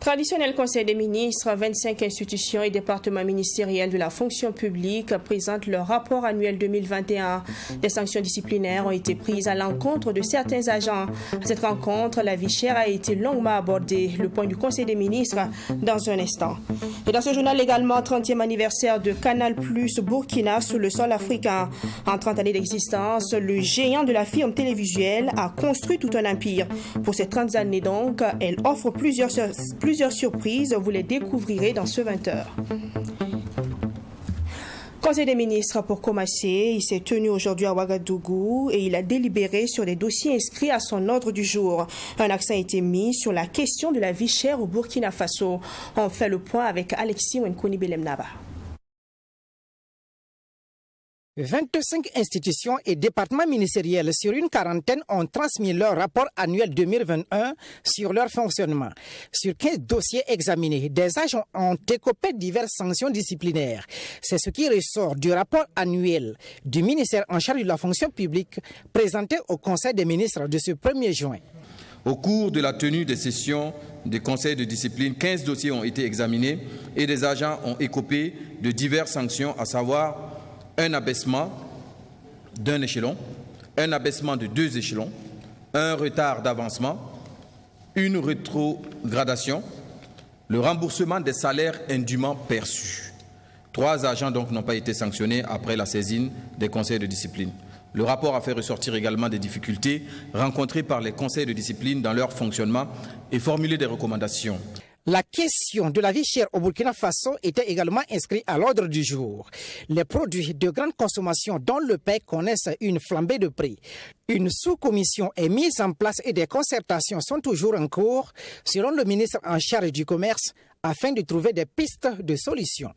Traditionnel Conseil des ministres, 25 institutions et départements ministériels de la fonction publique présentent leur rapport annuel 2021. Des sanctions disciplinaires ont été prises à l'encontre de certains agents. À cette rencontre, la vie chère a été longuement abordée. Le point du Conseil des ministres dans un instant. Et dans ce journal également, 30e anniversaire de Canal+ Burkina sur le sol africain. En 30 années d'existence, le géant de la firme télévisuelle a construit tout un empire. Pour ces 30 années donc, elle offre plusieurs surprises, vous les découvrirez dans ce 20h. Conseil des ministres pour commencer, il s'est tenu aujourd'hui à Ouagadougou et il a délibéré sur les dossiers inscrits à son ordre du jour. Un accent a été mis sur la question de la vie chère au Burkina Faso. On fait le point avec Alexis Wenkoni Belemnaba. 25 institutions et départements ministériels sur une quarantaine ont transmis leur rapport annuel 2021 sur leur fonctionnement. Sur 15 dossiers examinés, des agents ont écopé diverses sanctions disciplinaires. C'est ce qui ressort du rapport annuel du ministère en charge de la fonction publique présenté au Conseil des ministres de ce 1er juin. Au cours de la tenue des sessions du Conseil de discipline, 15 dossiers ont été examinés et des agents ont écopé de diverses sanctions, à savoir un abaissement d'un échelon, un abaissement de 2 échelons, un retard d'avancement, une rétrogradation, le remboursement des salaires indûment perçus. 3 agents donc n'ont pas été sanctionnés après la saisine des conseils de discipline. Le rapport a fait ressortir également des difficultés rencontrées par les conseils de discipline dans leur fonctionnement et formulé des recommandations. La question de la vie chère au Burkina Faso était également inscrite à l'ordre du jour. Les produits de grande consommation dont le pays connaissent une flambée de prix. Une sous-commission est mise en place et des concertations sont toujours en cours, selon le ministre en charge du commerce, afin de trouver des pistes de solutions.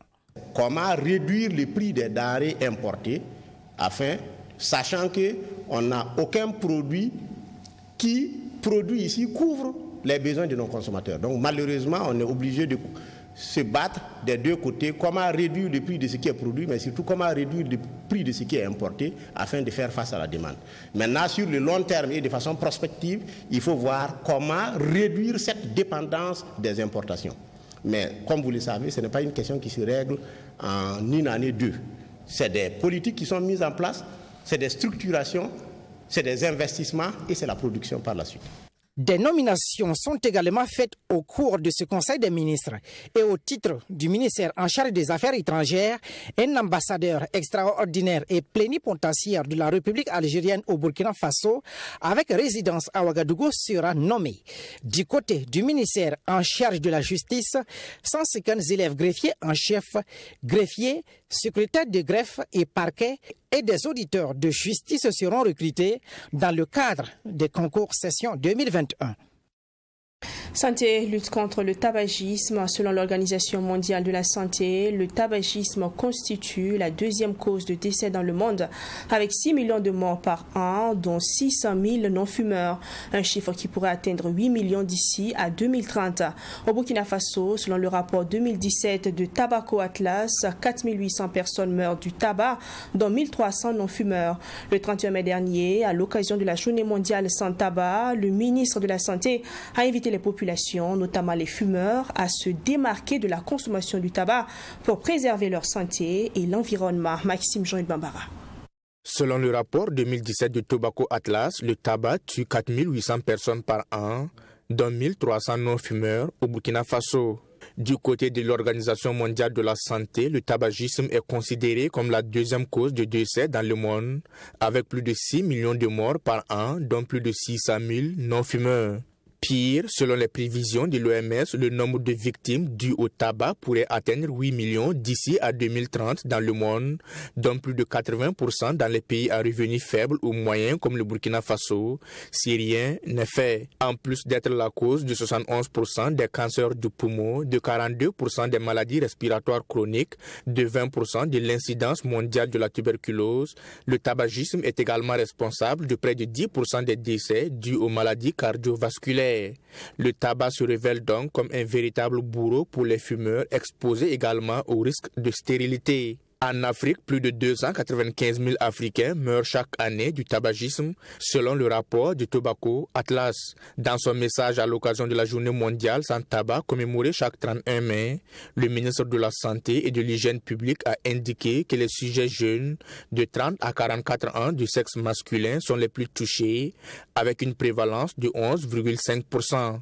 Comment réduire le prix des denrées importées, sachant qu'on n'a aucun produit qui produit ici couvre les besoins de nos consommateurs. Donc malheureusement, on est obligé de se battre des deux côtés. Comment réduire le prix de ce qui est produit, mais surtout comment réduire le prix de ce qui est importé afin de faire face à la demande. Maintenant, sur le long terme et de façon prospective, il faut voir comment réduire cette dépendance des importations. Mais comme vous le savez, ce n'est pas une question qui se règle en une année, 2. C'est des politiques qui sont mises en place, c'est des structurations, c'est des investissements et c'est la production par la suite. Des nominations sont également faites au cours de ce Conseil des ministres et au titre du ministère en charge des Affaires étrangères, un ambassadeur extraordinaire et plénipotentiaire de la République algérienne au Burkina Faso avec résidence à Ouagadougou sera nommé. Du côté du ministère en charge de la justice, 150 élèves greffiers en chef, greffiers, secrétaires de greffe et parquet et des auditeurs de justice seront recrutés dans le cadre des concours session 2021. Santé, lutte contre le tabagisme. Selon l'Organisation mondiale de la santé, le tabagisme constitue la 2e cause de décès dans le monde, avec 6 millions de morts par an, dont 600 000 non-fumeurs. Un chiffre qui pourrait atteindre 8 millions d'ici à 2030. Au Burkina Faso, selon le rapport 2017 de Tobacco Atlas, 4 800 personnes meurent du tabac, dont 1 300 non-fumeurs. Le 31 mai dernier, à l'occasion de la Journée mondiale sans tabac, le ministre de la Santé a invité les populations, notamment les fumeurs, à se démarquer de la consommation du tabac pour préserver leur santé et l'environnement. Maxime Jean Bambara. Selon le rapport 2017 de Tobacco Atlas, le tabac tue 4 800 personnes par an, dont 1 300 non-fumeurs au Burkina Faso. Du côté de l'Organisation mondiale de la santé, le tabagisme est considéré comme la 2e cause de décès dans le monde, avec plus de 6 millions de morts par an, dont plus de 600 000 non-fumeurs. Pire, selon les prévisions de l'OMS, le nombre de victimes dues au tabac pourrait atteindre 8 millions d'ici à 2030 dans le monde, dont plus de 80% dans les pays à revenus faibles ou moyens comme le Burkina Faso, si rien n'est fait. En plus d'être la cause de 71% des cancers du poumon, de 42% des maladies respiratoires chroniques, de 20% de l'incidence mondiale de la tuberculose, le tabagisme est également responsable de près de 10% des décès dus aux maladies cardiovasculaires. Le tabac se révèle donc comme un véritable bourreau pour les fumeurs, exposés également au risque de stérilité. En Afrique, plus de 295 000 Africains meurent chaque année du tabagisme, selon le rapport du Tobacco Atlas. Dans son message à l'occasion de la Journée mondiale sans tabac commémorée chaque 31 mai, le ministre de la Santé et de l'Hygiène publique a indiqué que les sujets jeunes de 30 à 44 ans du sexe masculin sont les plus touchés, avec une prévalence de 11,5%.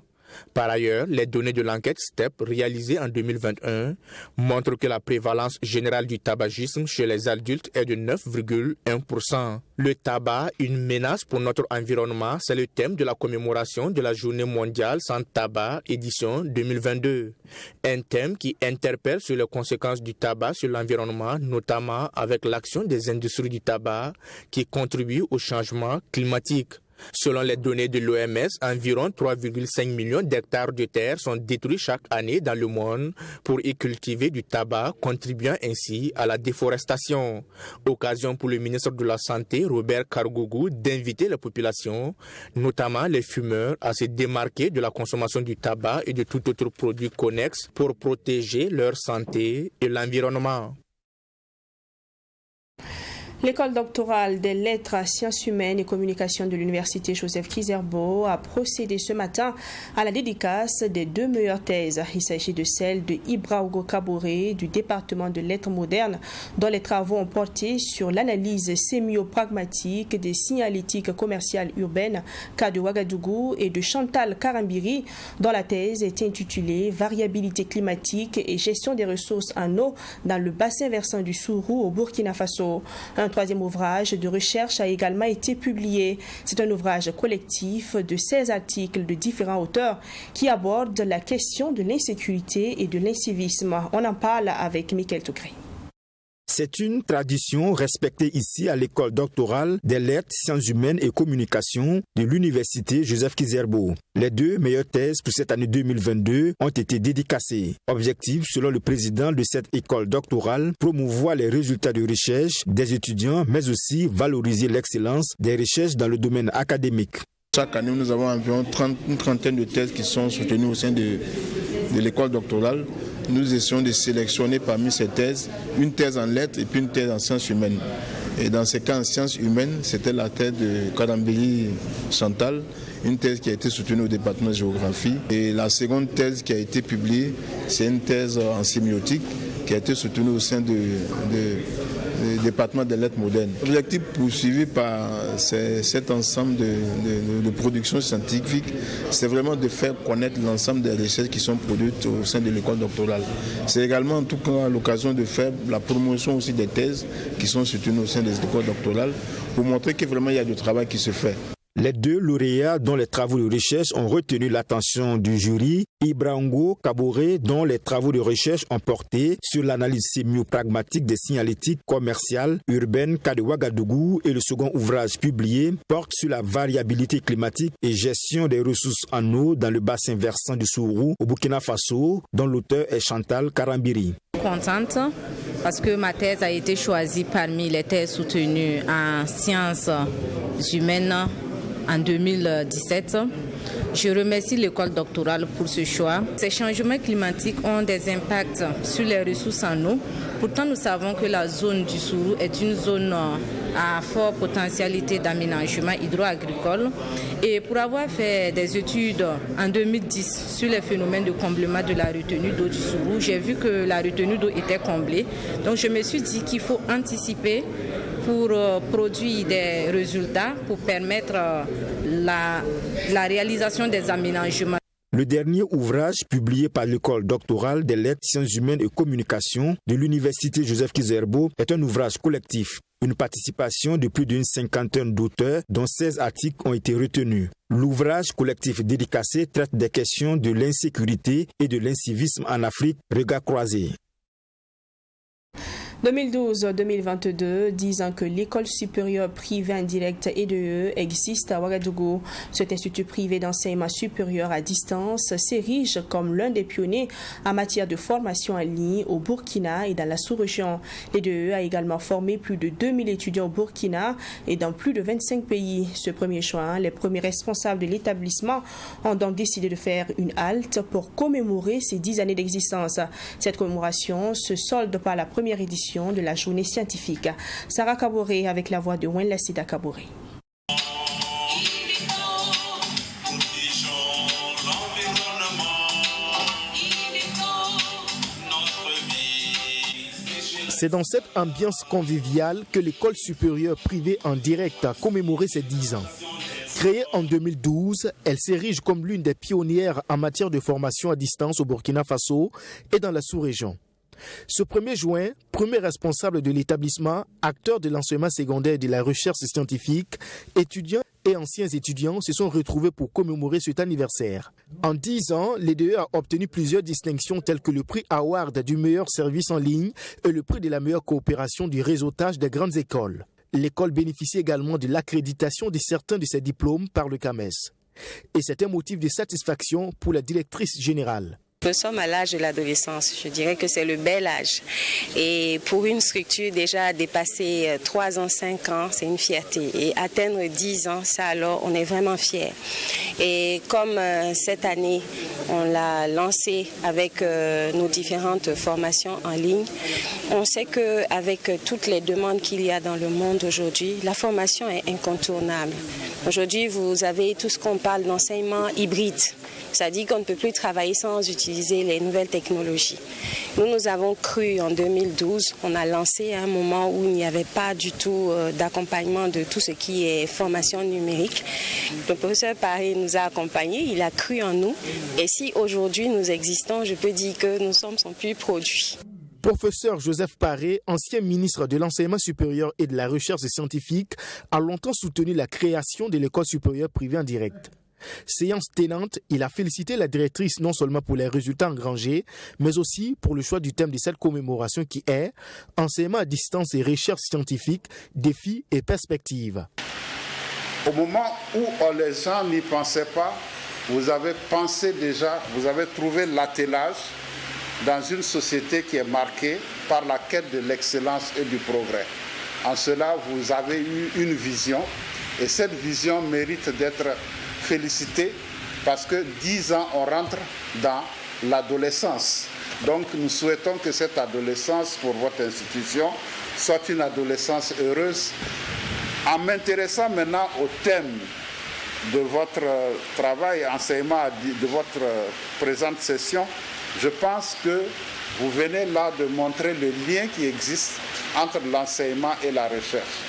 Par ailleurs, les données de l'enquête STEP réalisée en 2021 montrent que la prévalence générale du tabagisme chez les adultes est de 9,1%. Le tabac, une menace pour notre environnement, c'est le thème de la commémoration de la Journée mondiale sans tabac, édition 2022. Un thème qui interpelle sur les conséquences du tabac sur l'environnement, notamment avec l'action des industries du tabac qui contribuent au changement climatique. Selon les données de l'OMS, environ 3,5 millions d'hectares de terre sont détruits chaque année dans le monde pour y cultiver du tabac, contribuant ainsi à la déforestation. Occasion pour le ministre de la Santé, Robert Kargougou, d'inviter la population, notamment les fumeurs, à se démarquer de la consommation du tabac et de tout autre produit connexe pour protéger leur santé et l'environnement. L'école doctorale des lettres, sciences humaines et communication de l'université Joseph Kizerbo a procédé ce matin à la dédicace des 2 meilleures thèses. Il s'agit de celle de Ibrahougo Kaboré du département de lettres modernes, dont les travaux ont porté sur l'analyse sémio-pragmatique des signalétiques commerciales urbaines, cas de Ouagadougou, et de Chantal Karambiri, dont la thèse est intitulée Variabilité climatique et gestion des ressources en eau dans le bassin versant du Sourou au Burkina Faso. Un troisième ouvrage de recherche a également été publié. C'est un ouvrage collectif de 16 articles de différents auteurs qui abordent la question de l'insécurité et de l'incivisme. On en parle avec Michael Tougré. C'est une tradition respectée ici à l'école doctorale des lettres, sciences humaines et communication de l'université Joseph Kizerbo. Les 2 meilleures thèses pour cette année 2022 ont été dédicacées. Objectif, selon le président de cette école doctorale, promouvoir les résultats de recherche des étudiants, mais aussi valoriser l'excellence des recherches dans le domaine académique. Chaque année, nous avons environ une trentaine de thèses qui sont soutenues au sein de l'école doctorale. Nous essayons de sélectionner parmi ces thèses une thèse en lettres et puis une thèse en sciences humaines. Et dans ces cas, en sciences humaines, c'était la thèse de Karambiri Chantal, une thèse qui a été soutenue au département de géographie. Et la seconde thèse qui a été publiée, c'est une thèse en sémiotique qui a été soutenue au sein du département des lettres modernes. L'objectif poursuivi par cet ensemble de productions scientifiques, c'est vraiment de faire connaître l'ensemble des recherches qui sont produites au sein de l'école doctorale. C'est également en tout cas l'occasion de faire la promotion aussi des thèses qui sont soutenues au sein des écoles doctorales pour montrer que vraiment il y a du travail qui se fait. Les 2 lauréats dont les travaux de recherche ont retenu l'attention du jury, Ibrahougo Kaboré dont les travaux de recherche ont porté sur l'analyse sémio-pragmatique des signalétiques commerciales urbaines cas de Ouagadougou, et le second ouvrage publié porte sur la variabilité climatique et gestion des ressources en eau dans le bassin versant du Sourou au Burkina Faso, dont l'auteur est Chantal Karambiri. Contente parce que ma thèse a été choisie parmi les thèses soutenues en sciences humaines en 2017. Je remercie l'école doctorale pour ce choix. Ces changements climatiques ont des impacts sur les ressources en eau. Pourtant, nous savons que la zone du Sourou est une zone à forte potentialité d'aménagement hydro-agricole. Et pour avoir fait des études en 2010 sur les phénomènes de comblement de la retenue d'eau du Sourou, j'ai vu que la retenue d'eau était comblée. Donc je me suis dit qu'il faut anticiper pour produire des résultats, pour permettre la réalisation des aménagements. Le dernier ouvrage publié par l'école doctorale des lettres, sciences humaines et communication de l'université Joseph Kizerbo est un ouvrage collectif. Une participation de plus d'une cinquantaine d'auteurs dont 16 articles ont été retenus. L'ouvrage collectif dédicacé traite des questions de l'insécurité et de l'incivisme en Afrique, regard croisé. 2012-2022, 10 ans que l'école supérieure privée indirecte EDE existe à Ouagadougou. Cet institut privé d'enseignement supérieur à distance s'érige comme l'un des pionniers en matière de formation en ligne au Burkina et dans la sous-région. L'EDE a également formé plus de 2000 étudiants au Burkina et dans plus de 25 pays. Ce 1er juin, les premiers responsables de l'établissement ont donc décidé de faire une halte pour commémorer ces 10 années d'existence. Cette commémoration se solde par la première édition l'organisation de la journée scientifique. Sarah Kaboré avec la voix de Wenla Sida Kaboré. C'est dans cette ambiance conviviale que l'école supérieure privée en direct a commémoré ses 10 ans. Créée en 2012, elle s'érige comme l'une des pionnières en matière de formation à distance au Burkina Faso et dans la sous-région. Ce 1er juin, premier responsable de l'établissement, acteur de l'enseignement secondaire et de la recherche scientifique, étudiants et anciens étudiants se sont retrouvés pour commémorer cet anniversaire. En 10 ans, l'EDE a obtenu plusieurs distinctions telles que le prix Award du meilleur service en ligne et le prix de la meilleure coopération du réseautage des grandes écoles. L'école bénéficie également de l'accréditation de certains de ses diplômes par le CAMES. Et c'est un motif de satisfaction pour la directrice générale. Nous sommes à l'âge de l'adolescence, je dirais que c'est le bel âge. Et pour une structure déjà dépassée 3 ans, 5 ans, c'est une fierté. Et atteindre 10 ans, ça alors, on est vraiment fiers. Et comme cette année, on l'a lancé avec nos différentes formations en ligne, on sait qu'avec toutes les demandes qu'il y a dans le monde aujourd'hui, la formation est incontournable. Aujourd'hui, vous avez tout ce qu'on parle d'enseignement hybride. Ça dit qu'on ne peut plus travailler sans utiliser les nouvelles technologies. Nous avons cru en 2012, on a lancé un moment où il n'y avait pas du tout d'accompagnement de tout ce qui est formation numérique. Le professeur Paré nous a accompagnés, il a cru en nous. Et si aujourd'hui nous existons, je peux dire que nous sommes son plus produit. Professeur Joseph Paré, ancien ministre de l'Enseignement supérieur et de la Recherche scientifique, a longtemps soutenu la création de l'école supérieure privée en direct. Séance tenante, il a félicité la directrice non seulement pour les résultats engrangés, mais aussi pour le choix du thème de cette commémoration qui est « Enseignement à distance et recherche scientifique, défis et perspectives ». Au moment où les gens n'y pensaient pas, vous avez pensé déjà, vous avez trouvé l'attelage dans une société qui est marquée par la quête de l'excellence et du progrès. En cela, vous avez eu une vision et cette vision mérite d'être félicité parce que 10 ans, on rentre dans l'adolescence. Donc nous souhaitons que cette adolescence pour votre institution soit une adolescence heureuse. En m'intéressant maintenant au thème de votre travail, enseignement, de votre présente session, je pense que vous venez là de montrer le lien qui existe entre l'enseignement et la recherche.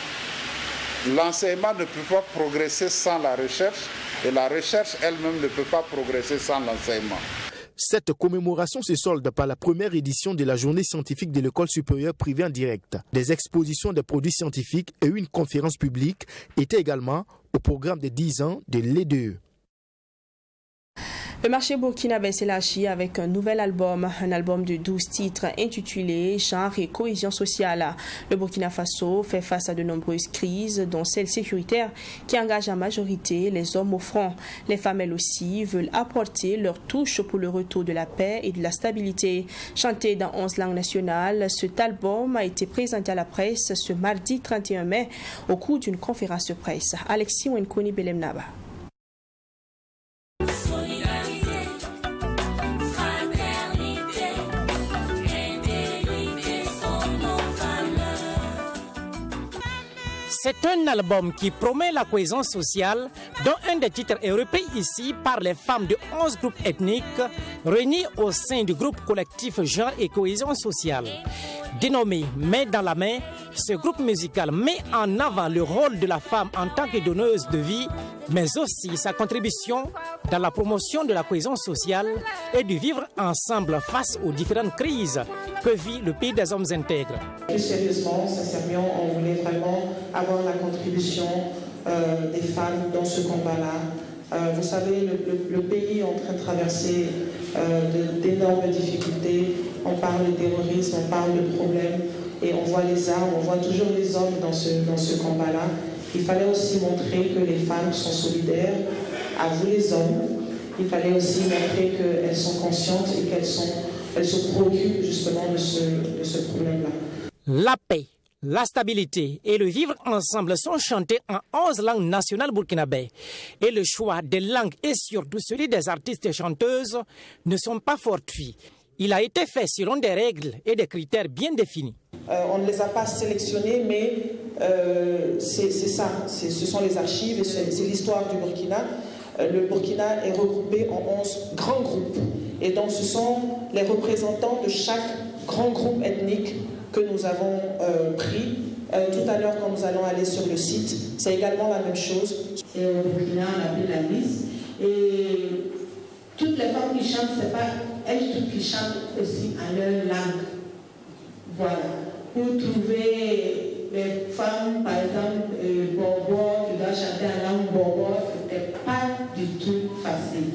L'enseignement ne peut pas progresser sans la recherche et la recherche elle-même ne peut pas progresser sans l'enseignement. Cette commémoration se solde par la première édition de la journée scientifique de l'école supérieure privée en direct. Des expositions de produits scientifiques et une conférence publique étaient également au programme des 10 ans de l'EDE. Le marché burkinabé s'élargit avec un nouvel album, un album de 12 titres intitulé « Genre et cohésion sociale ». Le Burkina Faso fait face à de nombreuses crises, dont celle sécuritaire qui engage en majorité les hommes au front. Les femmes, elles aussi, veulent apporter leur touche pour le retour de la paix et de la stabilité. Chanté dans 11 langues nationales, cet album a été présenté à la presse ce mardi 31 mai au cours d'une conférence de presse. Alexis Wenkoni Belemnaba. C'est un album qui promet la cohésion sociale, dont un des titres est repris ici par les femmes de 11 groupes ethniques réunis au sein du groupe collectif Genre et cohésion sociale. Dénommé Main dans la main, ce groupe musical met en avant le rôle de la femme en tant que donneuse de vie, mais aussi sa contribution dans la promotion de la cohésion sociale et du vivre ensemble face aux différentes crises que vit le pays des hommes intègres. Plus sérieusement, sincèrement, on voulait vraiment avoir la contribution des femmes dans ce combat-là. Vous savez, le pays est en train de traverser d'énormes difficultés. On parle de terrorisme, on parle de problèmes, et on voit les armes, on voit toujours les hommes dans ce combat-là. Il fallait aussi montrer que les femmes sont solidaires, à vous les hommes. Il fallait aussi montrer qu'elles sont conscientes et qu'elles se préoccupent justement de ce problème-là. La paix, la stabilité et le vivre ensemble sont chantés en 11 langues nationales burkinabées. Et le choix des langues et surtout celui des artistes et chanteuses ne sont pas fortuits. Il a été fait selon des règles et des critères bien définis. On ne les a pas sélectionnés, mais c'est ça, ce sont les archives et c'est l'histoire du Burkina. Le Burkina est regroupé en 11 grands groupes. Et donc ce sont les représentants de chaque grand groupe ethnique que nous avons pris. Tout à l'heure, quand nous allons aller sur le site, c'est également la même chose. Et au Burkina, on appelle la Miss. Et toutes les femmes qui chantent, c'est pas elles toutes qui chantent aussi en leur langue. Voilà. Pour trouver les femmes, par exemple, Bobo, qui doivent chanter en langue Bobo, c'était pas du tout facile.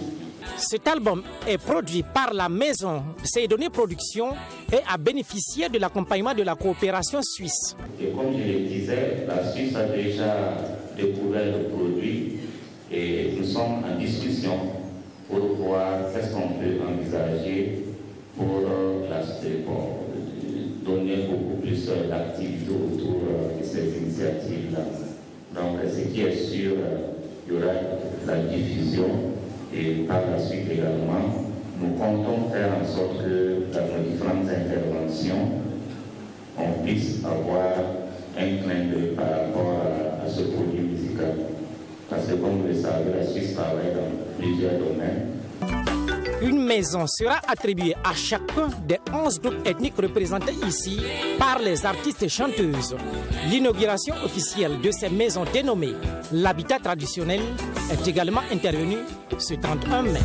Cet album est produit par la maison Seydoni Productions et a bénéficié de l'accompagnement de la coopération suisse. Et comme je le disais, la Suisse a déjà découvert le produit et nous sommes en discussion pour voir qu'est-ce qu'on peut envisager pour donner beaucoup plus d'activité autour de ces initiatives-là. Donc, ce qui est sûr, il y aura la diffusion et par la suite également, nous comptons faire en sorte que dans nos différentes interventions, on puisse avoir un clin d'œil par rapport à ce produit musical. Parce que comme vous le savez, la Suisse travaille dans plusieurs domaines. Une maison sera attribuée à chacun des 11 groupes ethniques représentés ici par les artistes et chanteuses. L'inauguration officielle de ces maisons dénommées l'habitat traditionnel est également intervenue ce 31 mai.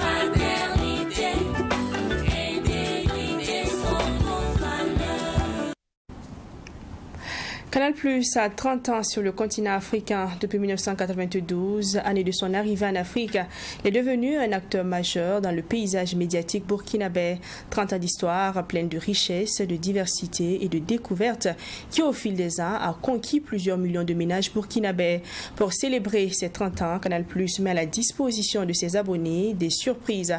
Canal Plus a 30 ans sur le continent africain. Depuis 1992, année de son arrivée en Afrique, il est devenu un acteur majeur dans le paysage médiatique burkinabé. 30 ans d'histoire pleine de richesses, de diversité et de découvertes qui, au fil des ans, a conquis plusieurs millions de ménages burkinabés. Pour célébrer ces 30 ans, Canal Plus met à la disposition de ses abonnés des surprises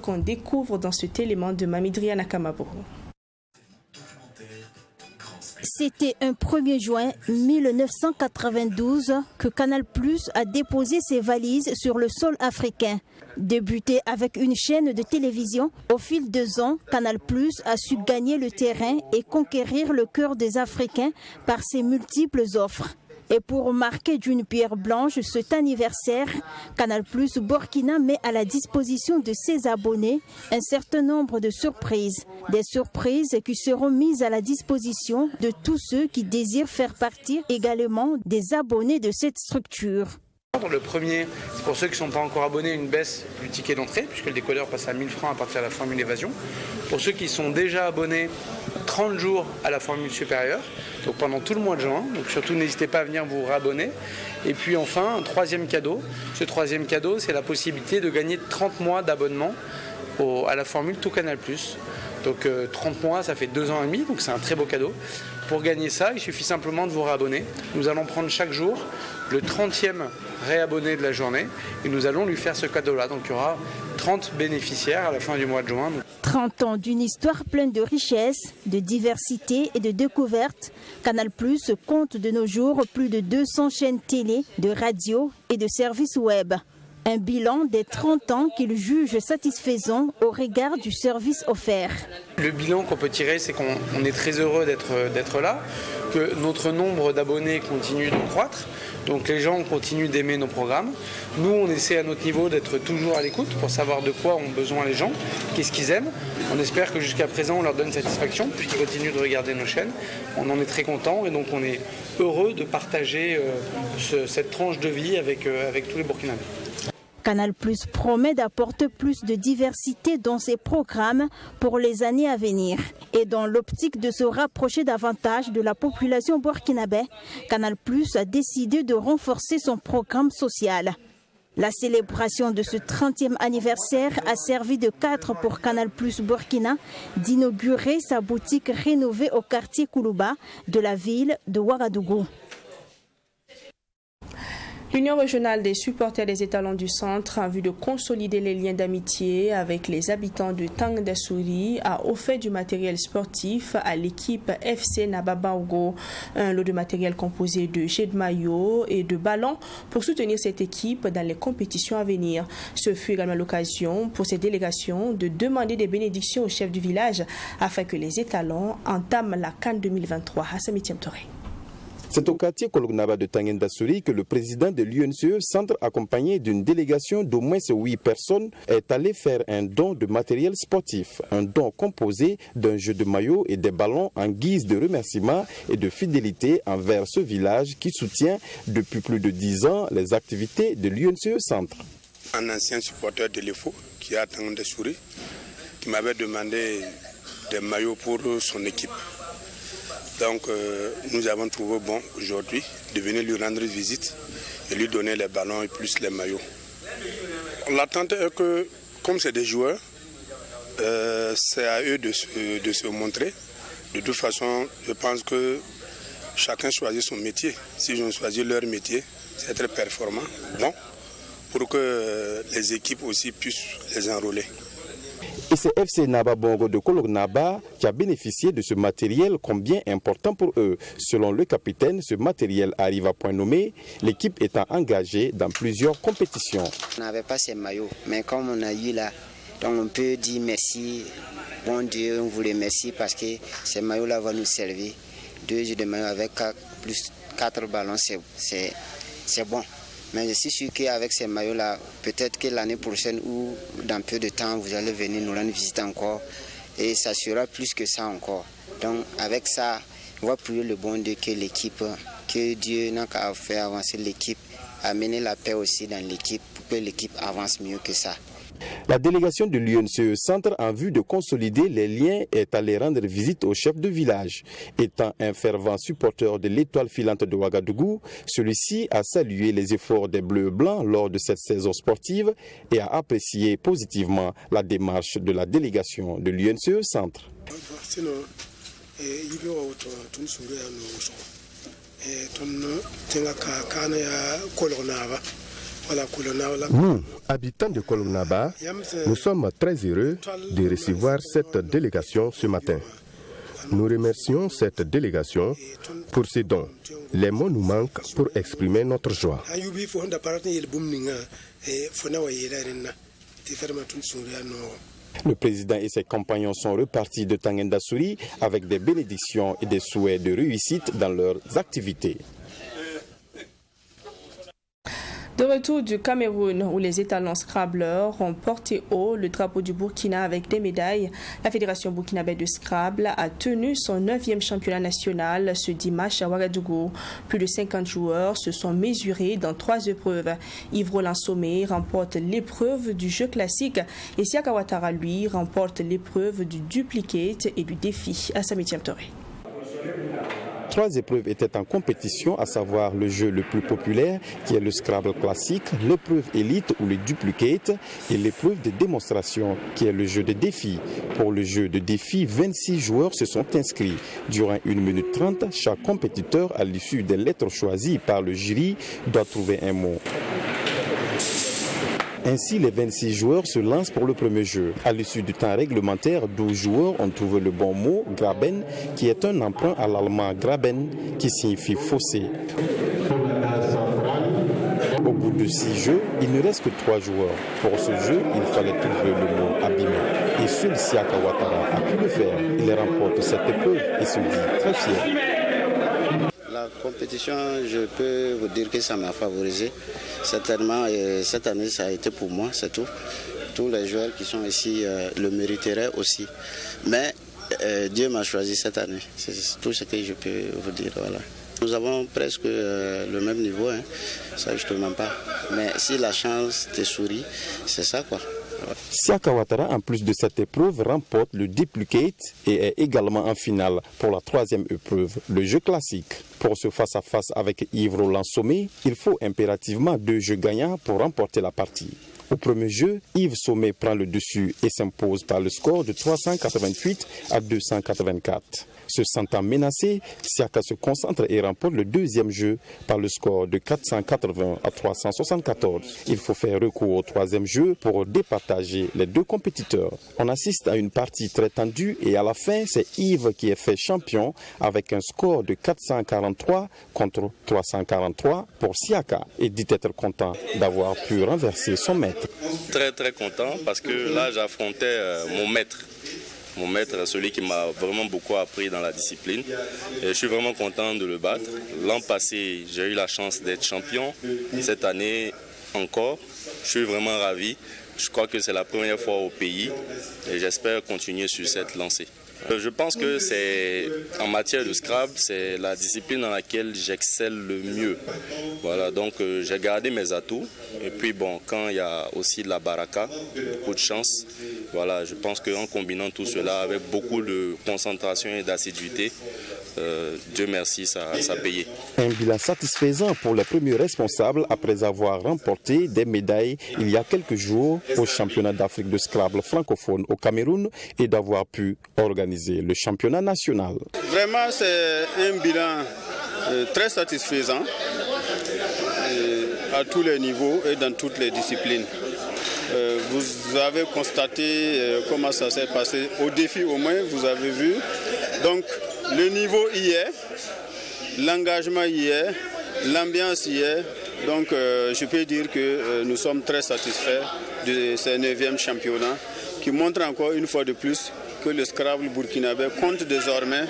qu'on découvre dans cet élément de Mamidria Nakamabo. C'était un 1er juin 1992 que Canal Plus a déposé ses valises sur le sol africain. Débuté avec une chaîne de télévision, au fil des ans, Canal Plus a su gagner le terrain et conquérir le cœur des Africains par ses multiples offres. Et pour marquer d'une pierre blanche cet anniversaire, Canal Plus Burkina met à la disposition de ses abonnés un certain nombre de surprises. Des surprises qui seront mises à la disposition de tous ceux qui désirent faire partie également des abonnés de cette structure. Le premier, c'est pour ceux qui ne sont pas encore abonnés, une baisse du ticket d'entrée, puisque le décodeur passe à 1000 francs à partir de la formule évasion. Pour ceux qui sont déjà abonnés, 30 jours à la formule supérieure, donc pendant tout le mois de juin. Donc surtout, n'hésitez pas à venir vous rabonner. Et puis enfin, un troisième cadeau. Ce troisième cadeau, c'est la possibilité de gagner 30 mois d'abonnement à la formule Tout Canal+. Donc 30 mois, ça fait 2 ans et demi, donc c'est un très beau cadeau. Pour gagner ça, il suffit simplement de vous réabonner. Nous allons prendre chaque jour le 30e réabonné de la journée et nous allons lui faire ce cadeau-là. Donc il y aura 30 bénéficiaires à la fin du mois de juin. 30 ans d'une histoire pleine de richesse, de diversité et de découvertes. Canal Plus compte de nos jours plus de 200 chaînes télé, de radio et de services web. Un bilan des 30 ans qu'il juge satisfaisant au regard du service offert. Le bilan qu'on peut tirer, c'est qu'on est très heureux d'être là, que notre nombre d'abonnés continue de croître, donc les gens continuent d'aimer nos programmes. Nous, on essaie à notre niveau d'être toujours à l'écoute pour savoir de quoi ont besoin les gens, qu'est-ce qu'ils aiment. On espère que jusqu'à présent, on leur donne satisfaction, puisqu'ils continuent de regarder nos chaînes. On en est très contents et donc on est heureux de partager cette tranche de vie avec tous les Burkinabés. Canal Plus promet d'apporter plus de diversité dans ses programmes pour les années à venir. Et dans l'optique de se rapprocher davantage de la population burkinabé, Canal Plus a décidé de renforcer son programme social. La célébration de ce 30e anniversaire a servi de cadre pour Canal Plus Burkina d'inaugurer sa boutique rénovée au quartier Koulouba de la ville de Ouagadougou. L'Union régionale des supporters des étalons du centre, en vue de consolider les liens d'amitié avec les habitants de Tangendasouri, a offert du matériel sportif à l'équipe FC Nababango. Un lot de matériel composé de jets de maillot et de ballons pour soutenir cette équipe dans les compétitions à venir. Ce fut également l'occasion pour ces délégations de demander des bénédictions au chef du village afin que les étalons entament la CAN 2023 à Samitiem-Toré. C'est au quartier Kolognaba de Tangendasouri que le président de l'UNCE Centre, accompagné d'une délégation d'au moins 8 personnes, est allé faire un don de matériel sportif. Un don composé d'un jeu de maillot et des ballons en guise de remerciement et de fidélité envers ce village qui soutient depuis plus de 10 ans les activités de l'UNCE Centre. Un ancien supporter de l'EFO qui est à Tangendasouri qui m'avait demandé des maillots pour son équipe. Donc nous avons trouvé bon aujourd'hui de venir lui rendre visite et lui donner les ballons et plus les maillots. L'attente est que, comme c'est des joueurs, c'est à eux de se montrer. De toute façon, je pense que chacun choisit son métier. S'ils ont choisi leur métier, c'est être performant, bon, pour que les équipes aussi puissent les enrôler. Et c'est FC Nababango de Kolognaba qui a bénéficié de ce matériel combien important pour eux. Selon le capitaine, ce matériel arrive à point nommé, l'équipe étant engagée dans plusieurs compétitions. On n'avait pas ces maillots, mais comme on a eu là, donc on peut dire merci, bon Dieu, on vous remercie parce que ces maillots-là vont nous servir. 2 jeux de maillots avec plus 4 ballons, c'est bon. Mais je suis sûr qu'avec ces maillots-là, peut-être que l'année prochaine ou dans peu de temps, vous allez venir nous rendre visite encore. Et ça sera plus que ça encore. Donc avec ça, on va prier le bon Dieu que l'équipe, que Dieu n'a qu'à faire avancer l'équipe, amener la paix aussi dans l'équipe pour que l'équipe avance mieux que ça. La délégation de l'UNCE Centre, en vue de consolider les liens, est allée rendre visite au chef de village. Étant un fervent supporter de l'étoile filante de Ouagadougou, celui-ci a salué les efforts des Bleus Blancs lors de cette saison sportive et a apprécié positivement la démarche de la délégation de l'UNCE Centre. Nous, habitants de Kolognaba, nous sommes très heureux de recevoir cette délégation ce matin. Nous remercions cette délégation pour ses dons. Les mots nous manquent pour exprimer notre joie. Le président et ses compagnons sont repartis de Tangendasouri avec des bénédictions et des souhaits de réussite dans leurs activités. De retour du Cameroun, où les étalons Scrabblers ont porté haut le drapeau du Burkina avec des médailles, la Fédération burkinabé de Scrabble a tenu son 9e championnat national ce dimanche à Ouagadougou. Plus de 50 joueurs se sont mesurés dans 3 épreuves. Yves Roland Sommet remporte l'épreuve du jeu classique et Siaka Ouattara, lui, remporte l'épreuve du duplicate et du défi à Samitiem-Toré. 3 épreuves étaient en compétition, à savoir le jeu le plus populaire qui est le Scrabble classique, l'épreuve élite ou le duplicate et l'épreuve de démonstration qui est le jeu de défi. Pour le jeu de défi, 26 joueurs se sont inscrits. Durant 1 minute 30, chaque compétiteur, à l'issue des lettres choisies par le jury, doit trouver un mot. Ainsi, les 26 joueurs se lancent pour le premier jeu. À l'issue du temps réglementaire, 12 joueurs ont trouvé le bon mot, graben, qui est un emprunt à l'allemand graben, qui signifie fossé. Au bout de 6 jeux, il ne reste que 3 joueurs. Pour ce jeu, il fallait trouver le mot abîmé. Et seul Siaka Ouattara a pu le faire. Il remporte cette épreuve et se dit très fier. La compétition, je peux vous dire que ça m'a favorisé. Certainement, cette année, ça a été pour moi, c'est tout. Tous les joueurs qui sont ici le mériteraient aussi. Mais Dieu m'a choisi cette année. C'est tout ce que je peux vous dire. Voilà. Nous avons presque le même niveau, hein. Ça je ne te mens pas. Mais si la chance te sourit, c'est ça quoi. Siaka Ouattara, en plus de cette épreuve, remporte le duplicate et est également en finale pour la 3e épreuve, le jeu classique. Pour ce face-à-face avec Yves Roland Sommet, il faut impérativement 2 jeux gagnants pour remporter la partie. Au premier jeu, Yves Sommet prend le dessus et s'impose par le score de 388 à 284. Se sentant menacé, Siaka se concentre et remporte le deuxième jeu par le score de 480 à 374. Il faut faire recours au troisième jeu pour départager les deux compétiteurs. On assiste à une partie très tendue et à la fin, c'est Yves qui est fait champion avec un score de 443 contre 343 pour Siaka et dit être content d'avoir pu renverser son maître. Très content parce que là j'affrontais mon maître, celui qui m'a vraiment beaucoup appris dans la discipline. Et je suis vraiment content de le battre. L'an passé, j'ai eu la chance d'être champion. Cette année encore, je suis vraiment ravi. Je crois que c'est la première fois au pays et j'espère continuer sur cette lancée. Je pense que c'est en matière de Scrabble, c'est la discipline dans laquelle j'excelle le mieux. Voilà, donc j'ai gardé mes atouts. Et puis bon, quand il y a aussi de la baraka, beaucoup de chance, voilà, je pense qu'en combinant tout cela avec beaucoup de concentration et d'assiduité, Dieu merci, ça a payé. Un bilan satisfaisant pour les premiers responsables après avoir remporté des médailles il y a quelques jours au championnat d'Afrique de Scrabble francophone au Cameroun et d'avoir pu organiser le championnat national. Vraiment, c'est un bilan très satisfaisant à tous les niveaux et dans toutes les disciplines. Vous avez constaté comment ça s'est passé. Au défi au moins, vous avez vu. Donc, le niveau y est, l'engagement y est, l'ambiance y est. Donc, je peux dire que nous sommes très satisfaits de ce 9e championnat qui montre encore une fois de plus que le Scrabble burkinabé compte désormais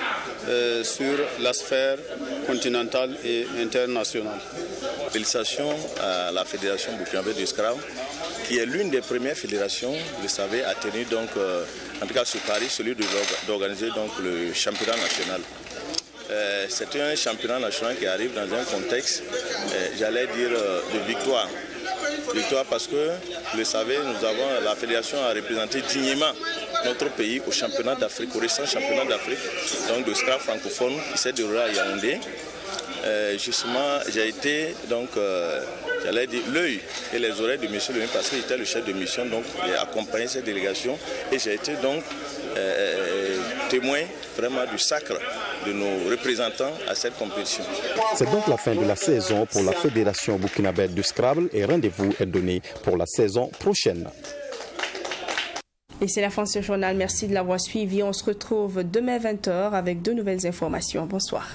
sur la sphère continentale et internationale. Félicitations à la Fédération burkinabé du Scrabble, qui est l'une des premières fédérations, vous le savez, à tenir donc, en tout cas sur Paris, celui d'organiser donc le championnat national. C'est un championnat national qui arrive dans un contexte, j'allais dire, de victoire. Victoire parce que, vous le savez, la fédération a représenté dignement notre pays au championnat d'Afrique, au récent championnat d'Afrique, donc de Scrabble francophone qui s'est déroulé à Yaoundé. Justement, j'ai été donc, j'allais dire, l'œil et les oreilles de M. le ministre parce qu'il était le chef de mission, donc il a accompagné cette délégation et j'ai été donc témoin vraiment du sacre de nos représentants à cette compétition. C'est donc la fin de la saison pour la Fédération burkinabé du Scrabble et rendez-vous est donné pour la saison prochaine. Et c'est la fin de ce journal. Merci de l'avoir suivi. On se retrouve demain 20h avec de nouvelles informations. Bonsoir.